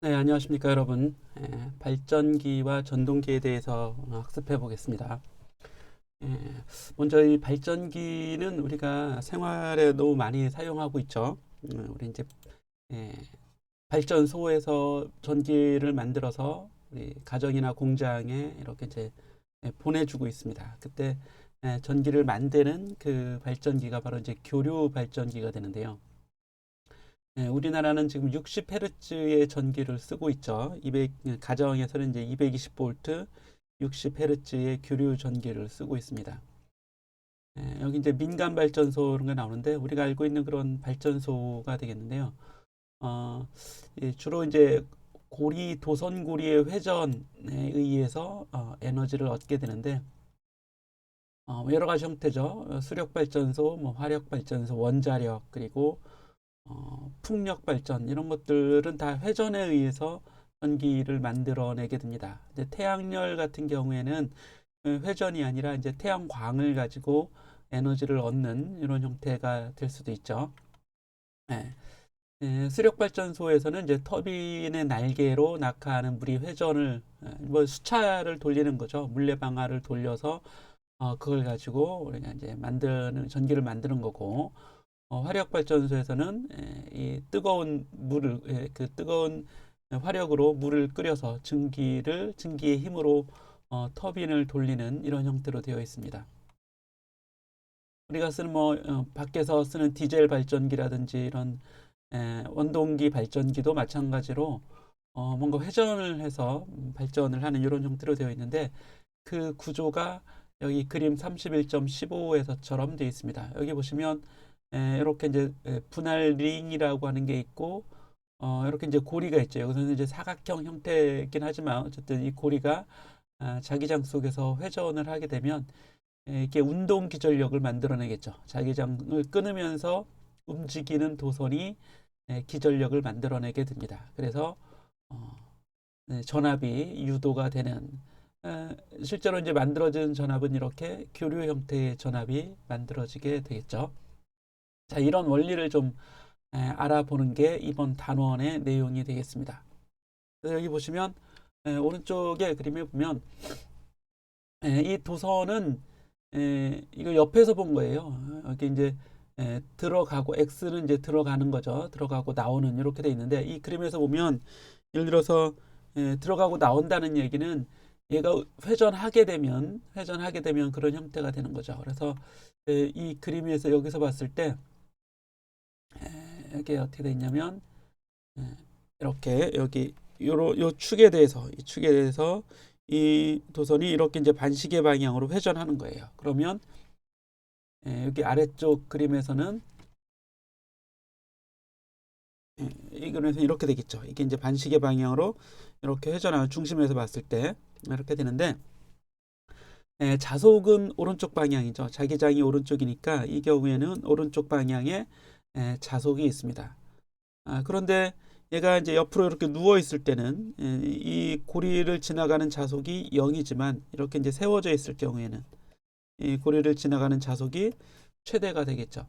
네, 안녕하십니까, 여러분. 발전기와 전동기에 대해서 학습해 보겠습니다. 예, 먼저 이 발전기는 우리가 생활에 너무 많이 사용하고 있죠. 우리 이제 예, 발전소에서 전기를 만들어서 우리 가정이나 공장에 이렇게 이제 보내주고 있습니다. 그때 전기를 만드는 그 발전기가 바로 이제 교류 발전기가 되는데요. 우리나라는 지금 60Hz의 전기를 쓰고 있죠. 가정에서는 이제 220V, 60Hz의 교류 전기를 쓰고 있습니다. 여기 이제 민간 발전소 이런 게 나오는데 우리가 알고 있는 그런 발전소가 되겠는데요. 어, 주로 이제 도선고리의 회전에 의해서 에너지를 얻게 되는데 여러 가지 형태죠. 수력 발전소, 뭐 화력 발전소, 원자력 그리고 풍력 발전 이런 것들은 다 회전에 의해서 전기를 만들어내게 됩니다. 이제 태양열 같은 경우에는 회전이 아니라 이제 태양광을 가지고 에너지를 얻는 이런 형태가 될 수도 있죠. 예. 수력 발전소에서는 이제 터빈의 날개로 낙하하는 물이 회전을 뭐 수차를 돌리는 거죠. 물레방아를 돌려서 그걸 가지고 우리가 이제 전기를 만드는 거고 화력 발전소에서는 이 뜨거운 물을 그 뜨거운 화력으로 물을 끓여서 증기의 힘으로 터빈을 돌리는 이런 형태로 되어 있습니다. 우리가 쓰는 밖에서 쓰는 디젤 발전기라든지 이런 원동기 발전기도 마찬가지로 뭔가 회전을 해서 발전을 하는 이런 형태로 되어 있는데 그 구조가 여기 그림 31.15에서처럼 되어 있습니다. 여기 보시면 이렇게 이제 분할 링이라고 하는 게 있고 이렇게 이제 고리가 있죠. 여기서는 이제 사각형 형태이긴 하지만 어쨌든 이 고리가 자기장 속에서 회전을 하게 되면 이게 운동 기전력을 만들어내겠죠. 자기장을 끊으면서 움직이는 도선이 기전력을 만들어내게 됩니다. 그래서 어, 전압이 유도가 되는 실제로 이제 만들어진 전압은 이렇게 교류 형태의 전압이 만들어지게 되겠죠. 자, 이런 원리를 좀 알아보는 게 이번 단원의 내용이 되겠습니다. 그래서 여기 보시면 오른쪽에 그림에 보면 이 도선은 이거 옆에서 본 거예요. 여기 이제 들어가고 X는 이제 들어가는 거죠. 들어가고 나오는 이렇게 돼 있는데 이 그림에서 보면 예를 들어서 들어가고 나온다는 얘기는 얘가 회전하게 되면 그런 형태가 되는 거죠. 그래서 이 그림에서 여기서 봤을 때 이게 어떻게 돼 있냐면 이렇게 여기 요 축에 대해서 이 축에 대해서 이 도선이 이렇게 이제 반시계 방향으로 회전하는 거예요. 그러면 여기 아래쪽 그림에서는 이 그림에서 이렇게 되겠죠. 이게 이제 반시계 방향으로 이렇게 회전하는 중심에서 봤을 때 이렇게 되는데 자속은 오른쪽 방향이죠. 자기장이 오른쪽이니까 이 경우에는 오른쪽 방향에 자속이 있습니다. 그런데 얘가 이제 옆으로 이렇게 누워 있을 때는 이 고리를 지나가는 자속이 0이지만 이렇게 이제 세워져 있을 경우에는 이 고리를 지나가는 자속이 최대가 되겠죠.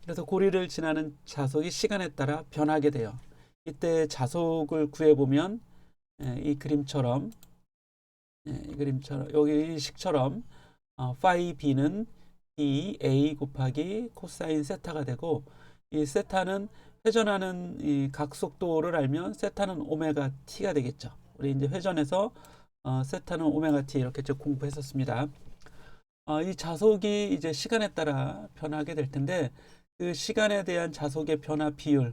그래서 고리를 지나는 자속이 시간에 따라 변하게 돼요. 이때 자속을 구해보면 이 그림처럼 여기 이 식처럼 파이 b는 a 곱하기 코사인 세타가 되고 이 세타는 회전하는 이 각속도를 알면 세타는 오메가 t가 되겠죠. 우리 이제 회전에서 세타는 오메가 t 이렇게 공부했었습니다. 이 자속이 이제 시간에 따라 변하게 될 텐데 그 시간에 대한 자속의 변화 비율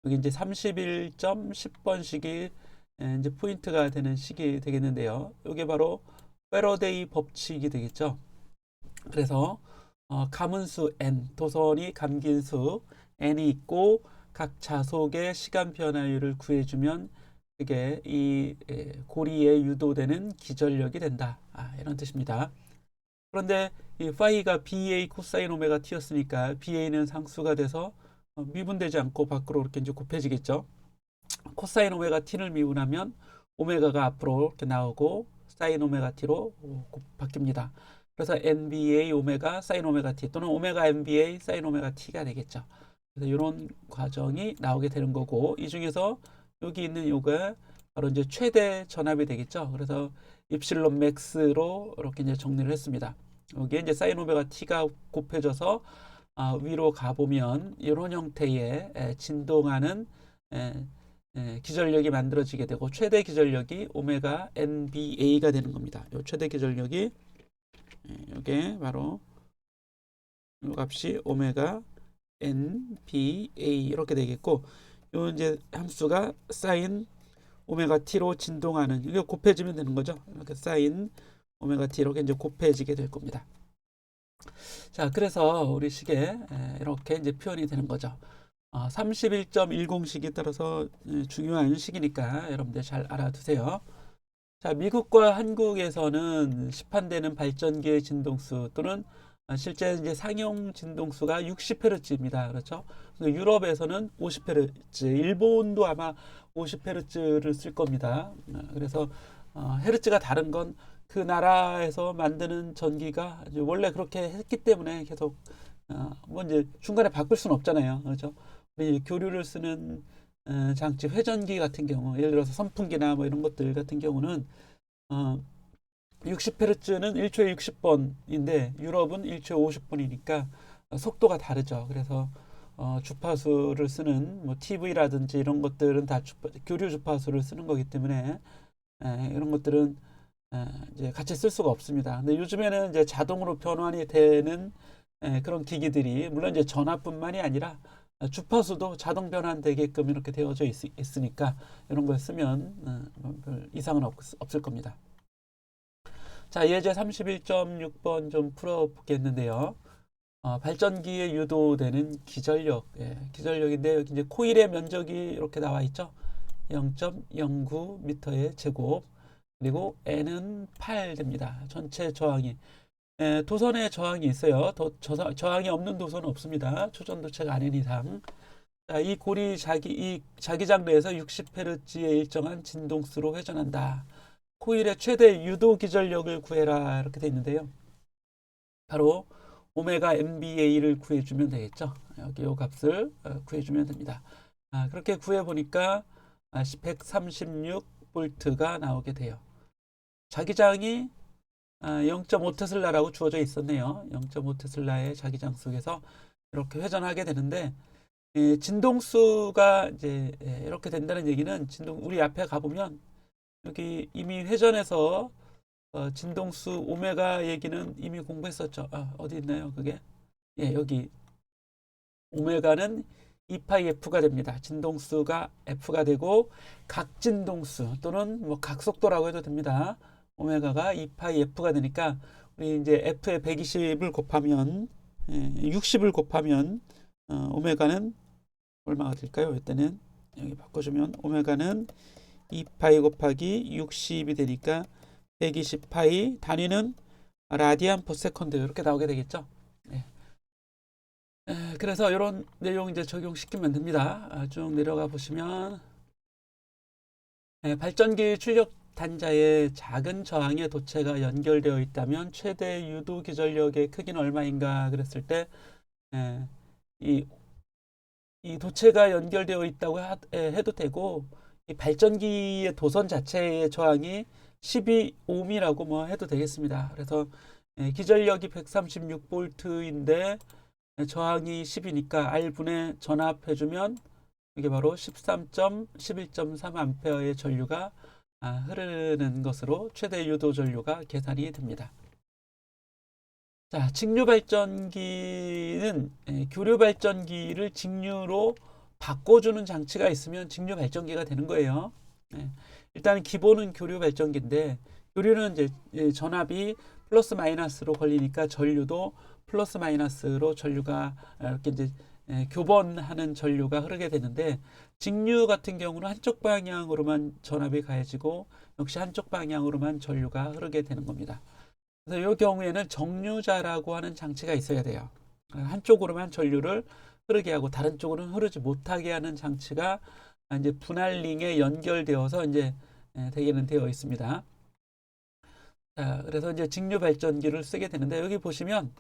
여기 이제 31.10번씩이 이제 포인트가 되는 식이 되겠는데요. 이게 바로 패러데이 법칙이 되겠죠. 그래서 가문수 n 도선이 감긴 수 n이 있고 각 자속의 시간 변화율을 구해주면 그게 이 고리에 유도되는 기전력이 된다. 이런 뜻입니다. 그런데 이 파이가 BA 코사인 오메가 T였으니까 BA는 상수가 돼서 미분되지 않고 밖으로 이렇게 이제 곱해지겠죠. 코사인 오메가 T를 미분하면 오메가가 앞으로 이렇게 나오고 사인 오메가 T로 바뀝니다. 그래서 NBA 오메가 사인 오메가 T 또는 오메가 NBA 사인 오메가 T가 되겠죠. 그래서 이런 과정이 나오게 되는 거고 이 중에서 여기 있는 요가 바로 이제 최대 전압이 되겠죠. 그래서 입실론 맥스로 이렇게 이제 정리를 했습니다. 여기에 이제 사인 오메가 t가 곱해져서 위로 가보면 이런 형태의 진동하는 기전력이 만들어지게 되고 최대 기전력이 오메가 NBA가 되는 겁니다. 요 최대 기전력이 이게 바로 이 값이 오메가 NBA 이렇게 되겠고 요 이제 함수가 사인 오메가 t로 진동하는 이게 곱해지면 되는 거죠. 이렇게 사인 오메가 t 이렇게 이제 곱해지게 될 겁니다. 자, 그래서 우리 식에 이렇게 이제 표현이 되는 거죠. 31.10식에 따라서 중요한 식이니까 여러분들 잘 알아두세요. 자, 미국과 한국에서는 시판되는 발전기의 진동수 또는 실제 이제 상용 진동수가 60Hz입니다. 그렇죠? 유럽에서는 50Hz, 일본도 아마 50Hz를 쓸 겁니다. 그래서 헤르츠가 다른 건 그 나라에서 만드는 전기가 원래 그렇게 했기 때문에 계속 뭐 이제 중간에 바꿀 수는 없잖아요. 그렇죠? 우리 교류를 쓰는 장치 회전기 같은 경우 예를 들어서 선풍기나 뭐 이런 것들 같은 경우는 60Hz는 1초에 60번인데 유럽은 1초에 50번이니까 속도가 다르죠. 그래서 주파수를 쓰는 뭐 TV라든지 이런 것들은 다 교류 주파수를 쓰는 거기 때문에 이런 것들은 이제 같이 쓸 수가 없습니다. 근데 요즘에는 이제 자동으로 변환이 되는 그런 기기들이 물론 이제 전압뿐만이 아니라 주파수도 자동 변환되게끔 이렇게 되어져 있으니까 이런 걸 쓰면 별 이상은 없을 겁니다. 자, 예제 31.6번 좀 풀어보겠는데요. 발전기에 유도되는 기전력, 기전력인데 여기 이제 코일의 면적이 이렇게 나와 있죠. 0.09m의 제곱. 그리고 N은 8 됩니다. 전체 저항이. 도선에 저항이 있어요. 저항이 없는 도선은 없습니다. 초전도체가 아닌 이상. 자, 이 골이 이 자기장 내에서 60Hz의 일정한 진동수로 회전한다. 코일의 최대 유도 기전력을 구해라. 이렇게 돼 있는데요. 바로 오메가 MBA를 구해주면 되겠죠. 여기 이 값을 구해주면 됩니다. 그렇게 구해보니까 136V가 나오게 돼요. 자기장이 0.5테슬라라고 주어져 있었네요. 0.5테슬라의 자기장 속에서 이렇게 회전하게 되는데 진동수가 이제 이렇게 된다는 얘기는 우리 앞에 가보면 여기 이미 회전해서 진동수 오메가 얘기는 이미 공부했었죠. 어디 있나요? 그게 여기 오메가는 2파이 F가 됩니다. 진동수가 F가 되고 각진동수 또는 뭐 각속도라고 해도 됩니다. 오메가가 2파이 F가 되니까 우리 이제 F에 120을 곱하면 60을 곱하면 오메가는 얼마가 될까요? 이때는 여기 바꿔주면 오메가는 2파이 곱하기 60이 되니까 120파이 단위는 라디안 퍼 세컨드 이렇게 나오게 되겠죠. 그래서 이런 내용 이제 적용시키면 됩니다. 쭉 내려가 보시면 발전기 출력 단자에 작은 저항의 도체가 연결되어 있다면 최대 유도 기전력의 크기는 얼마인가 그랬을 때 이 도체가 연결되어 있다고 해도 되고 이 발전기의 도선 자체의 저항이 12ohm이라고 뭐 해도 되겠습니다. 그래서 기전력이 136V인데 저항이 10이니까 R분의 전압해주면 이게 바로 11.3A의 전류가 흐르는 것으로 최대 유도 전류가 계산이 됩니다. 자, 직류 발전기는 교류 발전기를 직류로 바꿔주는 장치가 있으면 직류 발전기가 되는 거예요. 일단 기본은 교류 발전기인데 교류는 이제 전압이 플러스 마이너스로 걸리니까 전류도 플러스 마이너스로 전류가 이렇게 이제 교번하는 전류가 흐르게 되는데 직류 같은 경우는 한쪽 방향으로만 전압이 가해지고 역시 한쪽 방향으로만 전류가 흐르게 되는 겁니다. 그래서 이 경우에는 정류자라고 하는 장치가 있어야 돼요. 한쪽으로만 전류를 흐르게 하고 다른 쪽으로는 흐르지 못하게 하는 장치가 이제 분할링에 연결되어서 이제 대개는 되어 있습니다. 자, 그래서 이제 직류 발전기를 쓰게 되는데 여기 보시면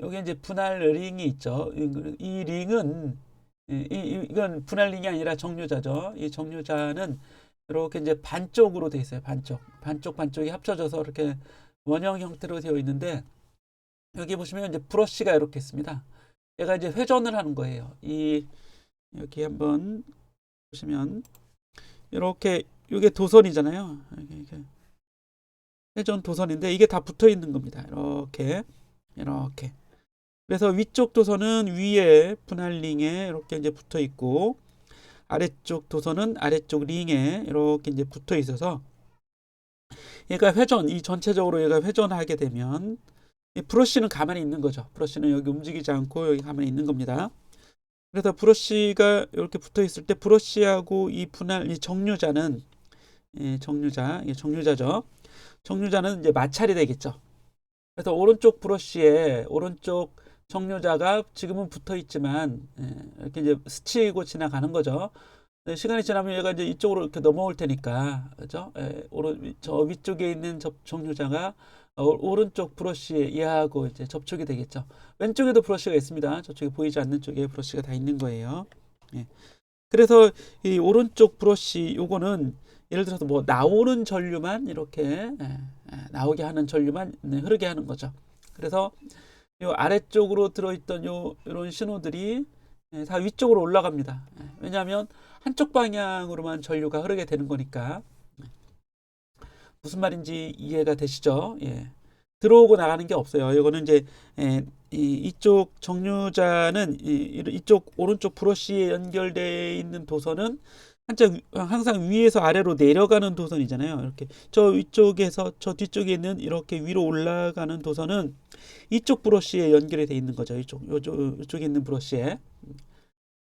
여기 이제 분할 링이 있죠. 이 링은 이건 분할링이 아니라 정류자죠. 이 정류자는 이렇게 이제 반쪽으로 되어 있어요. 반쪽이 합쳐져서 이렇게 원형 형태로 되어 있는데, 여기 보시면 이제 브러쉬가 이렇게 있습니다. 얘가 이제 회전을 하는 거예요. 여기 한번 보시면 이렇게 이게 도선이잖아요. 이게 회전 도선인데 이게 다 붙어 있는 겁니다. 이렇게. 그래서 위쪽 도선은 위에 분할링에 이렇게 이제 붙어 있고, 아래쪽 도선은 아래쪽 링에 이렇게 이제 붙어 있어서 얘가 이 전체적으로 얘가 회전하게 되면 이 브러쉬는 가만히 있는 거죠. 브러쉬는 여기 움직이지 않고 여기 가만히 있는 겁니다. 그래서 브러쉬가 이렇게 붙어 있을 때 브러쉬하고 이 정류자는 정류자죠. 정류자는 이제 마찰이 되겠죠. 그래서 오른쪽 브러쉬에 오른쪽 정류자가 지금은 붙어 있지만 이렇게 이제 스치고 지나가는 거죠. 시간이 지나면 얘가 이제 이쪽으로 이렇게 넘어올 테니까, 그죠? 저 위쪽에 있는 정류자가 오른쪽 브러쉬에 얘하고 이제 접촉이 되겠죠. 왼쪽에도 브러쉬가 있습니다. 저쪽에 보이지 않는 쪽에 브러쉬가 다 있는 거예요. 그래서 이 오른쪽 브러쉬 요거는 예를 들어서 뭐 나오는 전류만 이렇게 나오게 하는 전류만 흐르게 하는 거죠. 그래서 요 아래쪽으로 들어있던 이런 신호들이 다 위쪽으로 올라갑니다. 왜냐하면 한쪽 방향으로만 전류가 흐르게 되는 거니까. 무슨 말인지 이해가 되시죠? 들어오고 나가는 게 없어요. 이거는 이제 이쪽 정류자는 이쪽 오른쪽 브러쉬에 연결되어 있는 도선은 항상 위에서 아래로 내려가는 도선이잖아요. 이렇게 저 위쪽에서 저 뒤쪽에 있는 이렇게 위로 올라가는 도선은 이쪽 브러쉬에 연결이 되어 있는 거죠. 이쪽에 있는 브러쉬에.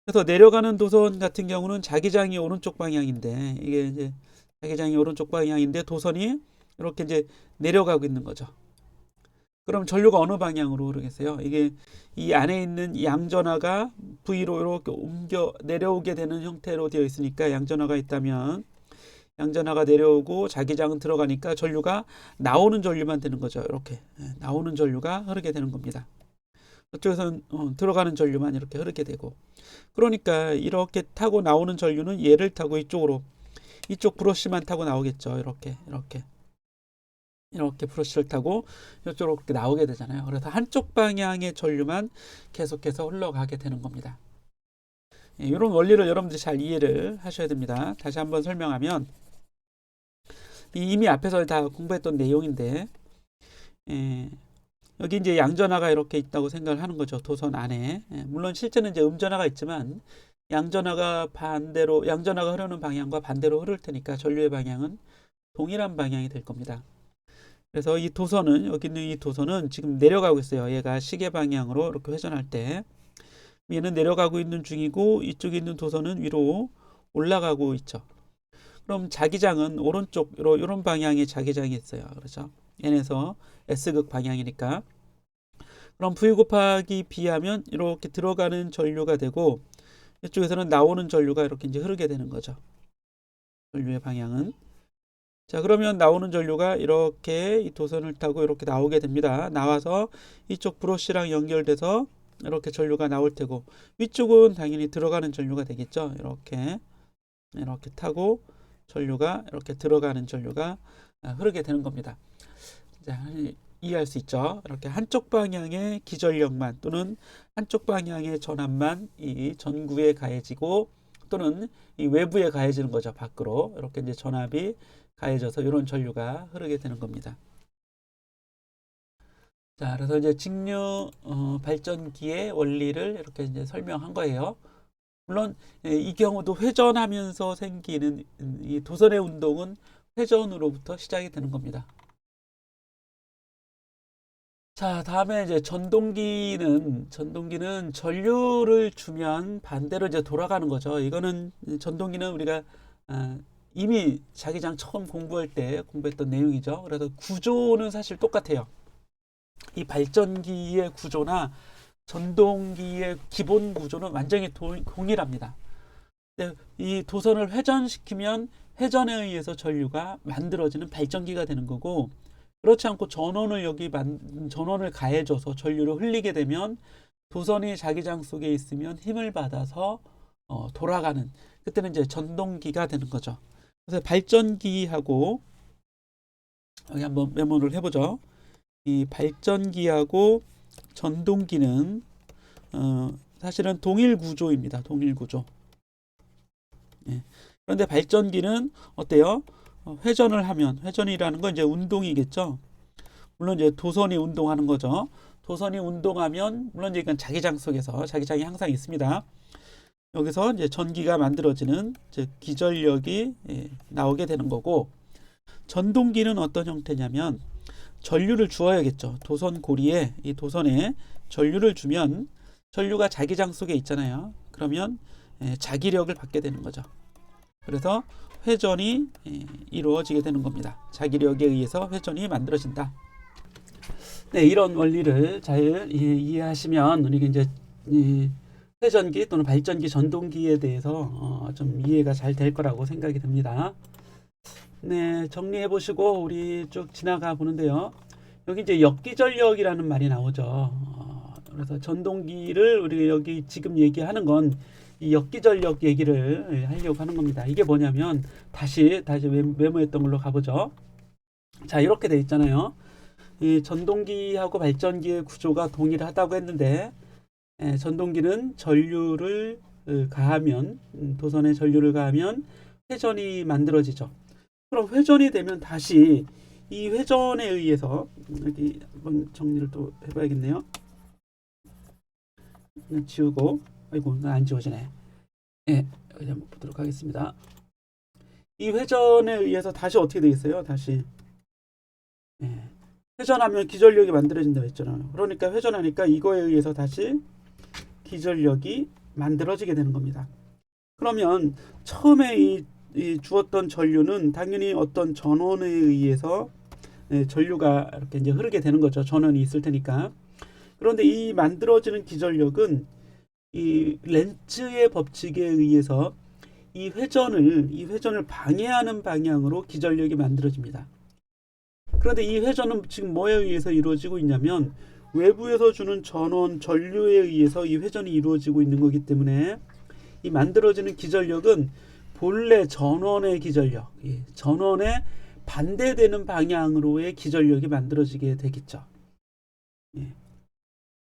그래서 내려가는 도선 같은 경우는 자기장이 오른쪽 방향인데, 이게 이제 자기장이 오른쪽 방향인데 도선이 이렇게 이제 내려가고 있는 거죠. 그럼 전류가 어느 방향으로 흐르겠어요? 이게 이 안에 있는 양전하가 V로 이렇게 내려오게 되는 형태로 되어 있으니까, 양전하가 있다면 양전하가 내려오고 자기장은 들어가니까 전류가 나오는 전류만 되는 거죠. 이렇게 나오는 전류가 흐르게 되는 겁니다. 저쪽에서는 들어가는 전류만 이렇게 흐르게 되고, 그러니까 이렇게 타고 나오는 전류는 얘를 타고 이쪽 브러쉬만 타고 나오겠죠. 이렇게 브러쉬를 타고 이쪽으로 그렇게 나오게 되잖아요. 그래서 한쪽 방향의 전류만 계속해서 흘러가게 되는 겁니다. 이런 원리를 여러분들이 잘 이해를 하셔야 됩니다. 다시 한번 설명하면, 이미 앞에서 다 공부했던 내용인데, 여기 이제 양전하가 이렇게 있다고 생각을 하는 거죠. 도선 안에. 물론 실제는 이제 음전하가 있지만 양전하가 흐르는 방향과 반대로 흐를 테니까 전류의 방향은 동일한 방향이 될 겁니다. 그래서 여기 있는 이 도선은 지금 내려가고 있어요. 얘가 시계 방향으로 이렇게 회전할 때 얘는 내려가고 있는 중이고, 이쪽에 있는 도선은 위로 올라가고 있죠. 그럼 자기장은 오른쪽 이런 방향에 자기장이 있어요. 그렇죠? N에서 S극 방향이니까. 그럼 V 곱하기 B 하면 이렇게 들어가는 전류가 되고, 이쪽에서는 나오는 전류가 이렇게 이제 흐르게 되는 거죠. 전류의 방향은. 자, 그러면 나오는 전류가 이렇게 이 도선을 타고 이렇게 나오게 됩니다. 나와서 이쪽 브러쉬랑 연결돼서 이렇게 전류가 나올 테고, 위쪽은 당연히 들어가는 전류가 되겠죠. 이렇게 타고 이렇게 들어가는 전류가 흐르게 되는 겁니다. 자, 이해할 수 있죠? 이렇게 한쪽 방향의 기전력만 또는 한쪽 방향의 전압만 이 전구에 가해지고, 또는 이 외부에 가해지는 거죠. 밖으로 이렇게 이제 전압이 가해져서 이런 전류가 흐르게 되는 겁니다. 자, 그래서 이제 직류 발전기의 원리를 이렇게 이제 설명한 거예요. 물론 이 경우도 회전하면서 생기는 이 도선의 운동은 회전으로부터 시작이 되는 겁니다. 자, 다음에 이제 전동기는 전류를 주면 반대로 이제 돌아가는 거죠. 이거는 전동기는 우리가 이미 자기장 처음 공부할 때 공부했던 내용이죠. 그래서 구조는 사실 똑같아요. 이 발전기의 구조나 전동기의 기본 구조는 완전히 동일합니다. 이 도선을 회전시키면 회전에 의해서 전류가 만들어지는 발전기가 되는 거고, 그렇지 않고 전원을 가해줘서 전류를 흘리게 되면 도선이 자기장 속에 있으면 힘을 받아서 돌아가는, 그때는 이제 전동기가 되는 거죠. 그래서 발전기하고 여기 한번 메모를 해보죠. 이 발전기하고 전동기는 사실은 동일 구조입니다. 동일 구조. 예. 그런데 발전기는 어때요? 회전을 하면, 회전이라는 건 이제 운동이겠죠. 물론 이제 도선이 운동하는 거죠. 도선이 운동하면 물론 이제 이건 자기장 속에서, 자기장이 항상 있습니다. 여기서 이제 전기가 만들어지는, 즉 기전력이 나오게 되는 거고, 전동기는 어떤 형태냐면 전류를 주어야겠죠. 도선 고리에, 이 도선에 전류를 주면 전류가 자기장 속에 있잖아요. 그러면 자기력을 받게 되는 거죠. 그래서 회전이 이루어지게 되는 겁니다. 자기력에 의해서 회전이 만들어진다. 네, 이런 원리를 잘 이해하시면 우리 이제 회전기 또는 발전기, 전동기에 대해서 좀 이해가 잘 될 거라고 생각이 듭니다. 네, 정리해 보시고 우리 쭉 지나가 보는데요. 여기 이제 역기전력이라는 말이 나오죠. 그래서 전동기를 우리가 여기 지금 얘기하는 건 이 역기전력 얘기를 하려고 하는 겁니다. 이게 뭐냐면 다시 메모했던 걸로 가보죠. 자, 이렇게 돼 있잖아요. 이 전동기하고 발전기의 구조가 동일하다고 했는데, 전동기는 전류를 가하면, 도선에 전류를 가하면 회전이 만들어지죠. 그럼 회전이 되면 다시 이 회전에 의해서, 여기 한번 정리를 또 해봐야겠네요. 지우고, 아이고, 안 지워지네. 여기 한번 보도록 하겠습니다. 이 회전에 의해서 다시 어떻게 되겠어요? 다시 회전하면 기전력이 만들어진다고 했잖아요. 그러니까 회전하니까 이거에 의해서 다시 기전력이 만들어지게 되는 겁니다. 그러면 처음에 이 주었던 전류는 당연히 어떤 전원에 의해서 전류가 이렇게 이제 흐르게 되는 거죠. 전원이 있을 테니까. 그런데 이 만들어지는 기전력은 이 렌츠의 법칙에 의해서 이 회전을 방해하는 방향으로 기전력이 만들어집니다. 그런데 이 회전은 지금 뭐에 의해서 이루어지고 있냐면 외부에서 주는 전류에 의해서 이 회전이 이루어지고 있는 거기 때문에 이 만들어지는 기전력은 본래 전원의 기전력, 전원에 반대되는 방향으로의 기전력이 만들어지게 되겠죠.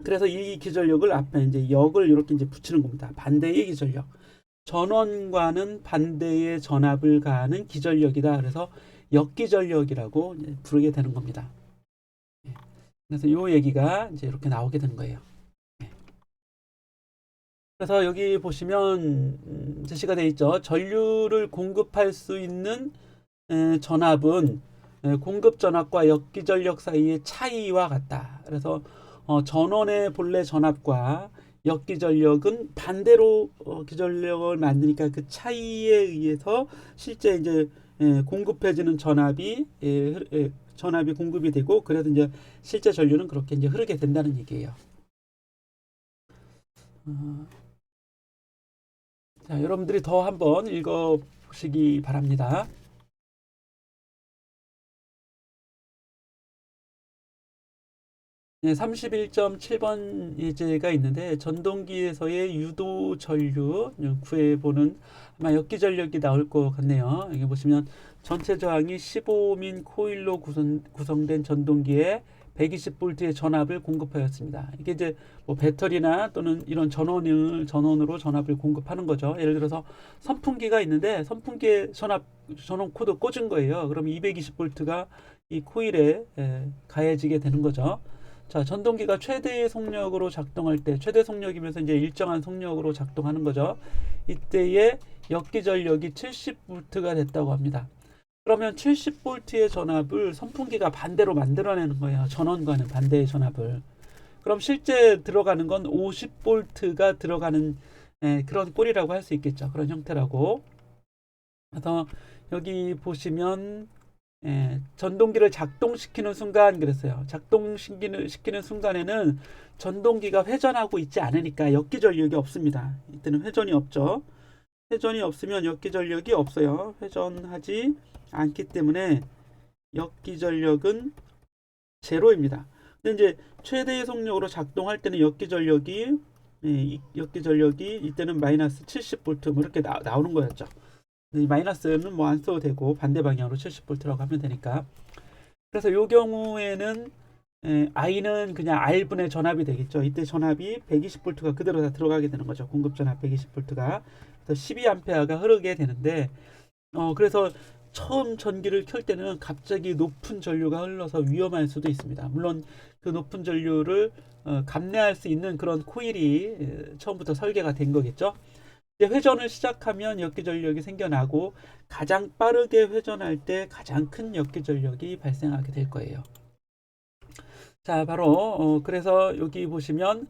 그래서 이 기전력을 앞에 이제 역을 이렇게 이제 붙이는 겁니다. 반대의 기전력. 전원과는 반대의 전압을 가하는 기전력이다. 그래서 역기전력이라고 부르게 되는 겁니다. 그래서 이 얘기가 이제 이렇게 나오게 되는 거예요. 그래서 여기 보시면 제시가 되어 있죠. 전류를 공급할 수 있는 전압은 공급 전압과 역기전력 사이의 차이와 같다. 그래서 전원의 본래 전압과 역기전력은 반대로 기전력을 만드니까 그 차이에 의해서 실제 이제 공급해지는 전압이 공급이 되고, 그래서 이제 실제 전류는 그렇게 이제 흐르게 된다는 얘기예요. 자, 여러분들이 더 한번 읽어 보시기 바랍니다. 네, 31.7번 예제가 있는데 전동기에서의 유도 전류 구해보는 아마 역기전력이 나올 것 같네요. 여기 보시면 전체 저항이 15민 코일로 구성된 전동기에 120V의 전압을 공급하였습니다. 이게 이제 뭐 배터리나 또는 이런 전원으로 전압을 공급하는 거죠. 예를 들어서 선풍기가 있는데 선풍기에 전원 코드 꽂은 거예요. 그럼 220V가 이 코일에 가해지게 되는 거죠. 자, 전동기가 최대의 속력으로 작동할 때, 최대 속력이면서 이제 일정한 속력으로 작동하는 거죠. 이때의 역기전력이 70V가 됐다고 합니다. 그러면 70V의 전압을 선풍기가 반대로 만들어내는 거예요. 전원과는 반대의 전압을. 그럼 실제 들어가는 건 50V가 들어가는 그런 꼴이라고 할 수 있겠죠. 그런 형태라고. 그래서 여기 보시면 전동기를 작동시키는 순간 그랬어요. 작동시키는 순간에는 전동기가 회전하고 있지 않으니까 역기전력이 없습니다. 이때는 회전이 없죠. 회전이 없으면 역기전력이 없어요. 회전하지 않기 때문에 역기전력은 제로입니다. 근데 이제 최대 속력으로 작동할 때는 역기전력이 역기전력이 이때는 마이너스 70V 뭐 이렇게 나오는 거였죠. 이 마이너스는 뭐 안 써도 되고 반대 방향으로 70V라고 하면 되니까. 그래서 이 경우에는 I는 그냥 R분의 전압이 되겠죠. 이때 전압이 120V가 그대로 다 들어가게 되는 거죠. 공급 전압 120V가. 그래서 12A가 흐르게 되는데 그래서 처음 전기를 켤 때는 갑자기 높은 전류가 흘러서 위험할 수도 있습니다. 물론 그 높은 전류를 감내할 수 있는 그런 코일이 처음부터 설계가 된 거겠죠. 이제 회전을 시작하면 역기전력이 생겨나고 가장 빠르게 회전할 때 가장 큰 역기전력이 발생하게 될 거예요. 자, 바로 그래서 여기 보시면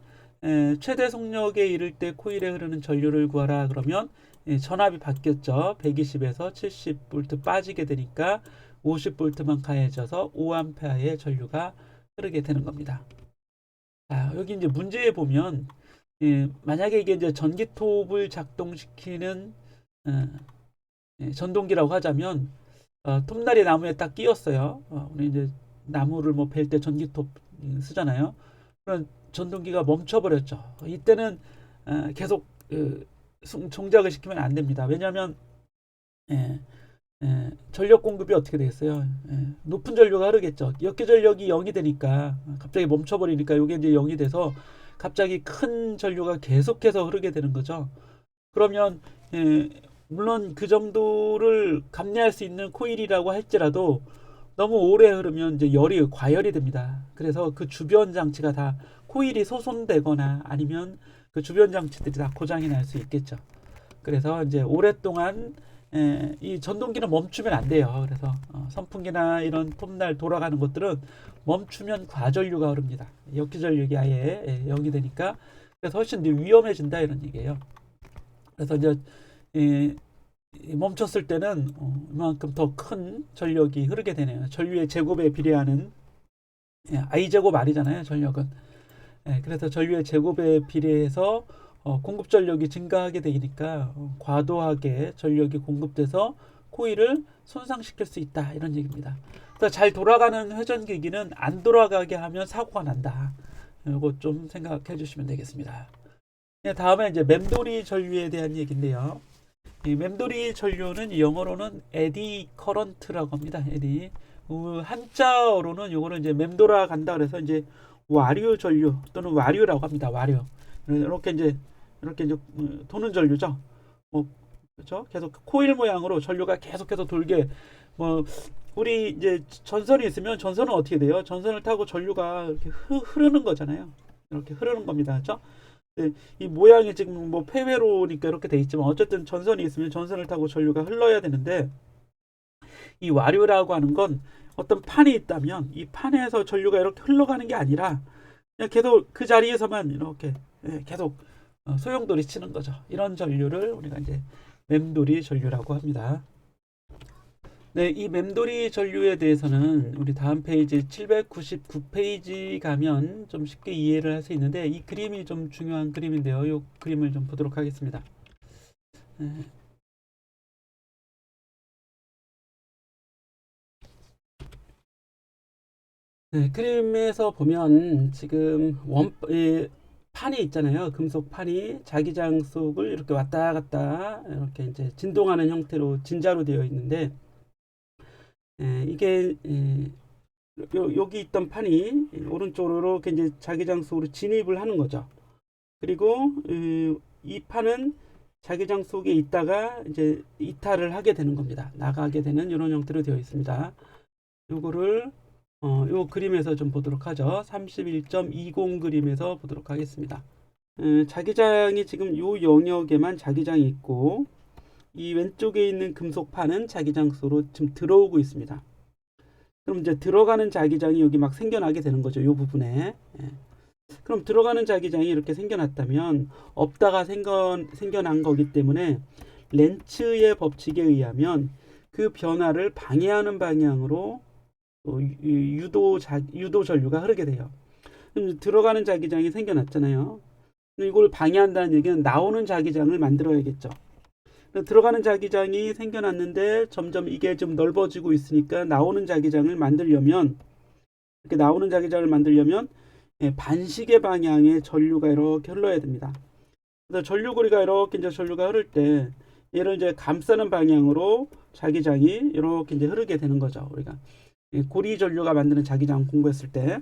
최대 속력에 이를 때 코일에 흐르는 전류를 구하라 그러면 전압이 바뀌었죠. 120에서 70V 빠지게 되니까 50V만 가해져서 5A의 전류가 흐르게 되는 겁니다. 자, 여기 이제 문제에 보면 만약에 이게 이제 전기톱을 작동시키는 전동기라고 하자면 톱날이 나무에 딱 끼었어요. 우리 이제 나무를 뭐 벨 때 전기톱 쓰잖아요. 그런 전동기가 멈춰버렸죠. 이때는 계속 종작을 시키면 안 됩니다. 왜냐하면 전력 공급이 어떻게 되겠어요? 높은 전류가 흐르겠죠. 역기전력이 0이 되니까 갑자기 멈춰버리니까 이게 이제 0이 돼서 갑자기 큰 전류가 계속해서 흐르게 되는 거죠. 그러면 물론 그 정도를 감내할 수 있는 코일이라고 할지라도 너무 오래 흐르면 이제 열이 과열이 됩니다. 그래서 그 주변 장치가 다 코일이 소손되거나 아니면 그 주변 장치들이 다 고장이 날 수 있겠죠. 그래서 이제 오랫동안 이 전동기는 멈추면 안 돼요. 그래서 선풍기나 이런 톱날 돌아가는 것들은 멈추면 과전류가 흐릅니다. 역기전력이 아예 0이 되니까 그래서 훨씬 위험해진다 이런 얘기예요. 그래서 이제 멈췄을 때는 이만큼 더 큰 전력이 흐르게 되네요. 전류의 제곱에 비례하는 I 제곱 R이잖아요. 전력은. 그래서 전류의 제곱에 비례해서 공급 전력이 증가하게 되니까 과도하게 전력이 공급돼서 코일을 손상시킬 수 있다 이런 얘기입니다. 그래서 잘 돌아가는 회전기기는 안 돌아가게 하면 사고가 난다. 이거 좀 생각해 주시면 되겠습니다. 다음에 이제 맴돌이 전류에 대한 얘기인데요. 이 맴돌이 전류는 영어로는 에디 커런트라고 합니다. 에디. 한자어로는 요거는 이제 맴돌아 간다 그래서 이제 와류 전류 또는 와류라고 합니다. 와류. 이렇게 이제 도는 전류죠. 그렇죠? 계속 코일 모양으로 전류가 계속해서 돌게 우리 이제 전선이 있으면 전선은 어떻게 돼요? 전선을 타고 전류가 이렇게 흐르는 거잖아요. 이렇게 흐르는 겁니다. 그렇죠? 이 모양이 지금 뭐 폐회로니까 이렇게 돼 있지만 어쨌든 전선이 있으면 전선을 타고 전류가 흘러야 되는데 이 와류라고 하는 건 어떤 판이 있다면 이 판에서 전류가 이렇게 흘러가는 게 아니라 그냥 계속 그 자리에서만 이렇게 계속 소용돌이 치는 거죠. 이런 전류를 우리가 이제 맴돌이 전류라고 합니다. 네, 이 맴돌이 전류에 대해서는 우리 다음 페이지 799페이지 가면 좀 쉽게 이해를 할 수 있는데 이 그림이 좀 중요한 그림인데요. 이 그림을 좀 보도록 하겠습니다. 네, 그림에서 보면 지금 판이 있잖아요. 금속 판이 자기장 속을 이렇게 왔다 갔다 이렇게 이제 진동하는 형태로 진자로 되어 있는데 이게 여기 있던 판이 오른쪽으로 이렇게 이제 자기장 속으로 진입을 하는 거죠. 그리고 이 판은 자기장 속에 있다가 이제 이탈을 하게 되는 겁니다. 나가게 되는 이런 형태로 되어 있습니다. 요거를 요 그림에서 좀 보도록 하죠. 31.20 그림에서 보도록 하겠습니다. 자기장이 지금 요 영역에만 자기장이 있고 이 왼쪽에 있는 금속판은 자기장 속으로 지금 들어오고 있습니다. 그럼 이제 들어가는 자기장이 여기 막 생겨나게 되는 거죠. 이 부분에. 그럼 들어가는 자기장이 이렇게 생겨났다면 없다가 생겨난 거기 때문에 렌츠의 법칙에 의하면 그 변화를 방해하는 방향으로 유도 전류가 흐르게 돼요. 그럼 들어가는 자기장이 생겨났잖아요. 이걸 방해한다는 얘기는 나오는 자기장을 만들어야겠죠. 들어가는 자기장이 생겨났는데 점점 이게 좀 넓어지고 있으니까 나오는 자기장을 만들려면 이렇게 나오는 자기장을 만들려면 반시계 방향의 전류가 이렇게 흘러야 됩니다. 그래서 전류고리가 이렇게 이제 전류가 흐를 때 얘를 이제 감싸는 방향으로 자기장이 이렇게 이제 흐르게 되는 거죠. 우리가 고리 전류가 만드는 자기장 공부했을 때.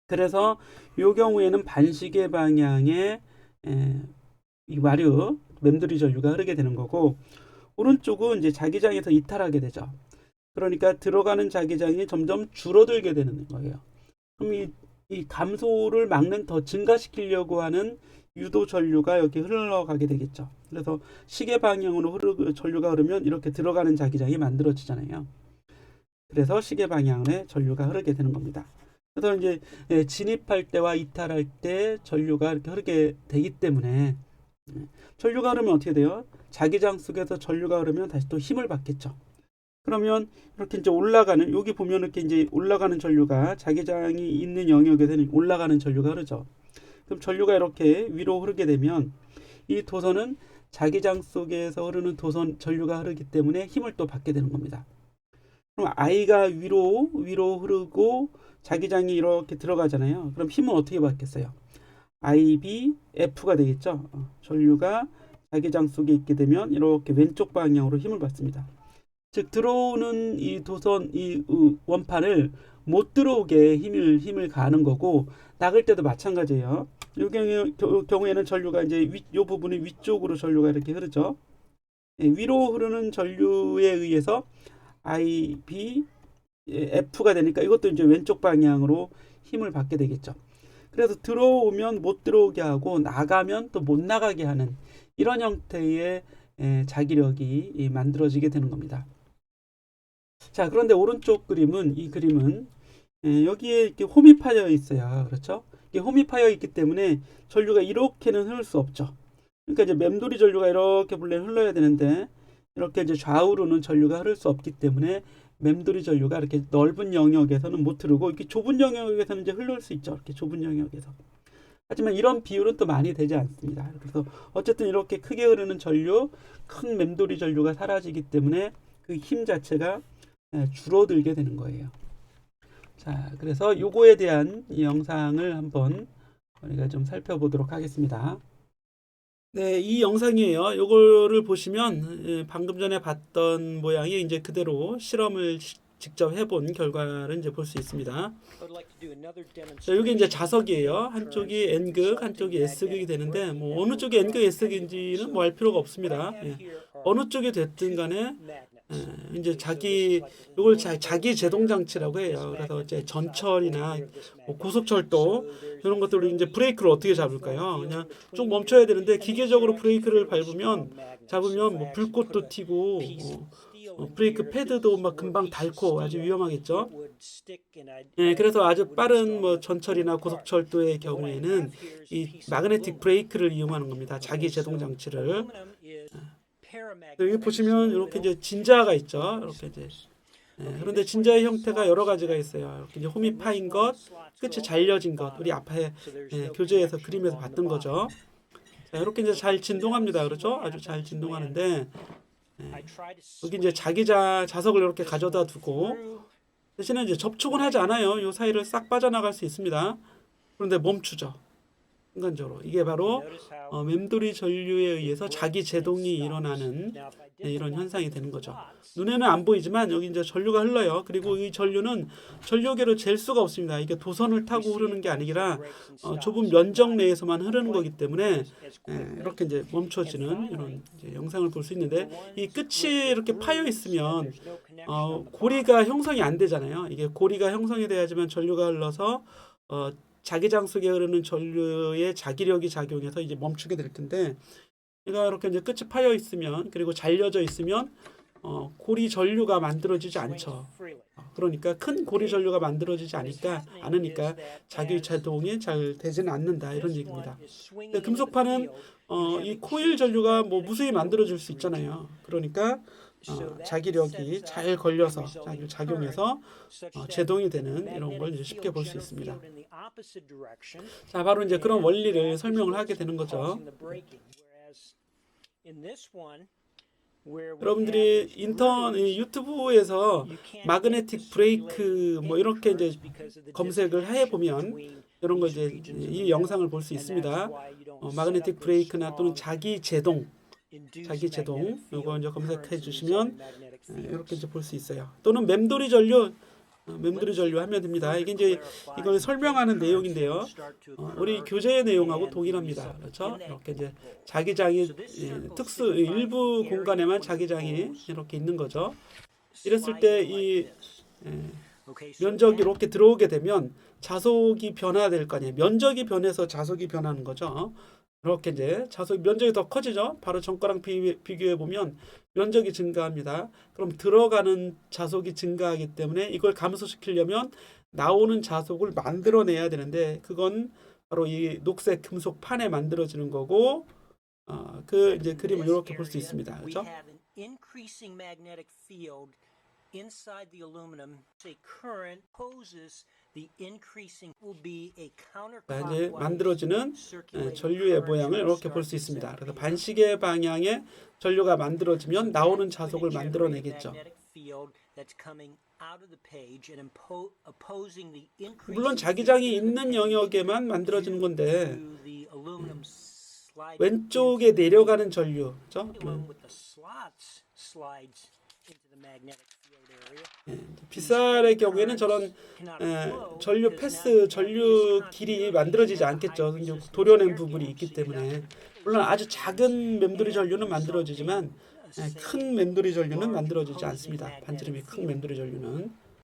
그래서 이 경우에는 반시계 방향의 이 와류 맴돌이 전류가 흐르게 되는 거고, 오른쪽은 이제 자기장에서 이탈하게 되죠. 그러니까 들어가는 자기장이 점점 줄어들게 되는 거예요. 그럼 이 감소를 막는, 더 증가시키려고 하는 유도 전류가 여기 흘러가게 되겠죠. 그래서 시계 방향으로 전류가 흐르면 이렇게 들어가는 자기장이 만들어지잖아요. 그래서 시계 방향의 전류가 흐르게 되는 겁니다. 그래서 이제 진입할 때와 이탈할 때 전류가 이렇게 흐르게 되기 때문에, 전류가 흐르면 어떻게 돼요? 자기장 속에서 전류가 흐르면 다시 또 힘을 받겠죠. 그러면 이렇게 이제 올라가는, 여기 보면 이렇게 이제 올라가는 전류가, 자기장이 있는 영역에서는 올라가는 전류가 흐르죠. 그럼 전류가 이렇게 위로 흐르게 되면 이 도선은 자기장 속에서 흐르는 도선 전류가 흐르기 때문에 힘을 또 받게 되는 겁니다. 그럼 I가 위로 흐르고 자기장이 이렇게 들어가잖아요. 그럼 힘은 어떻게 받겠어요? IB, F가 되겠죠. 전류가 자기장 속에 있게 되면 이렇게 왼쪽 방향으로 힘을 받습니다. 즉 들어오는 이 도선, 이 원판을 못 들어오게 힘을 가하는 거고, 나갈 때도 마찬가지예요. 이 경우에는 전류가 이제 이 부분이 위쪽으로 전류가 이렇게 흐르죠. 위로 흐르는 전류에 의해서 IB, F가 되니까 이것도 이제 왼쪽 방향으로 힘을 받게 되겠죠. 그래서 들어오면 못 들어오게 하고 나가면 또 못 나가게 하는 이런 형태의 자기력이 만들어지게 되는 겁니다. 자, 그런데 오른쪽 그림은, 이 그림은 여기에 이렇게 홈이 파여 있어요. 그렇죠? 이게 홈이 파여 있기 때문에 전류가 이렇게는 흐를 수 없죠. 그러니까 이제 맴돌이 전류가 이렇게 본래 흘러야 되는데 이렇게 이제 좌우로는 전류가 흐를 수 없기 때문에 맴돌이 전류가 이렇게 넓은 영역에서는 못 흐르고, 이렇게 좁은 영역에서는 이제 흘러올 수 있죠. 이렇게 좁은 영역에서. 하지만 이런 비율은 또 많이 되지 않습니다. 그래서 어쨌든 이렇게 크게 흐르는 전류, 큰 맴돌이 전류가 사라지기 때문에 그 힘 자체가 줄어들게 되는 거예요. 자, 그래서 요거에 대한 이 영상을 한번 우리가 좀 살펴보도록 하겠습니다. 네, 이 영상이에요. 요거를 보시면 방금 전에 봤던 모양이 이제 그대로 실험을 직접 해본 결과를 이제 볼 수 있습니다. 자, 여기 이제 자석이에요. 한쪽이 N극, 한쪽이 S극이 되는데, 뭐 어느 쪽이 N극, S극인지는 뭐 알 필요가 없습니다. 어느 쪽이 됐든 간에 이제 이걸 자기 제동 장치라고 해요. 그래서 이제 전철이나 뭐 고속철도 이런 것들을 이제 브레이크를 어떻게 잡을까요? 그냥 쭉 멈춰야 되는데 기계적으로 브레이크를 잡으면 뭐 불꽃도 튀고 브레이크 패드도 막 금방 닳고 아주 위험하겠죠. 그래서 아주 빠른 뭐 전철이나 고속철도의 경우에는 이 마그네틱 브레이크를 이용하는 겁니다. 자기 제동 장치를. 여기 보시면 이렇게 이제 진자가 있죠. 이렇게 이제. 그런데 진자의 형태가 여러 가지가 있어요. 이렇게 이제 홈이 파인 것, 끝이 잘려진 것. 우리 앞에 교재에서 그림에서 봤던 거죠. 자, 이렇게 이제 잘 진동합니다. 그렇죠? 아주 잘 진동하는데 여기 이제 자석을 이렇게 가져다 두고 대신에 이제 접촉은 하지 않아요. 이 사이를 싹 빠져나갈 수 있습니다. 그런데 멈추죠. 순간적으로. 이게 바로 맴돌이 전류에 의해서 자기 제동이 일어나는 이런 현상이 되는 거죠. 눈에는 안 보이지만 여기 이제 전류가 흘러요. 그리고 이 전류는 전류계로 잴 수가 없습니다. 이게 도선을 타고 흐르는 게 아니라 좁은 면적 내에서만 흐르는 거기 때문에 이렇게 이제 멈춰지는 이런 이제 영상을 볼 수 있는데, 이 끝이 이렇게 파여 있으면 고리가 형성이 안 되잖아요. 이게 고리가 형성이 돼야지만 전류가 흘러서 자기장 속에 흐르는 전류의 자기력이 작용해서 이제 멈추게 될 텐데, 얘가 이렇게 이제 끝이 파여 있으면, 그리고 잘려져 있으면 고리 전류가 만들어지지 않죠. 그러니까 큰 고리 전류가 만들어지지 않으니까 자기 제동이 잘 되지는 않는다, 이런 얘기입니다. 근데 금속판은 이 코일 전류가 뭐 무수히 만들어질 수 있잖아요. 그러니까 자기력이 잘 걸려서 작용해서 제동이 되는 이런 걸 이제 쉽게 볼 수 있습니다. 자, 바로 이제 그런 원리를 설명을 하게 되는 거죠. 여러분들이 유튜브에서 마그네틱 브레이크 뭐 이렇게 이제 검색을 해 보면 이런 거 이제 이 영상을 볼 수 있습니다. 마그네틱 브레이크나 또는 자기 제동 요거 이제 검색해 주시면 이렇게 이제 볼 수 있어요. 또는 맴돌이 전류 하면 됩니다. 이게 이제 이걸 설명하는 내용인데요. 우리 교재의 내용하고 동일합니다. 그렇죠? 이렇게 이제 자기장이 일부 공간에만 자기장이 이렇게 있는 거죠. 이랬을 때 이 면적이 이렇게 들어오게 되면 자속이 변화될 거 아니에요. 면적이 변해서 자속이 변하는 거죠. 이렇게 이제 자속 면적이 더 커지죠. 바로 전거랑 비교해 보면 면적이 증가합니다. 그럼 들어가는 자속이 증가하기 때문에 이걸 감소시키려면 나오는 자속을 만들어내야 되는데 그건 바로 이 녹색 금속 판에 만들어지는 거고 그 이제 그림을 이렇게 볼 수 있습니다. 그렇죠? Inside the aluminum, say current poses the increasing will be a counterclockwise. 이제 만들어지는 전류의 모양을 이렇게 볼 수 있습니다. 그래서 반시계 방향의 전류가 만들어지면 나오는 자속을 만들어내겠죠. 물론 자기장이 있는 영역에만 만들어지는 건데 왼쪽에 내려가는 전류, 그렇죠? 빗살의 경우에는 저런 전류 패스, 전류 길이 만들어지지 않겠죠. 도려낸 부분이 있기 때문에. 물론 아주 작은 맴돌이 전류는 만들어지지만 큰 맴돌이 전류는 만들어지지 않습니다. 반지름이 큰 맴돌이 전류는.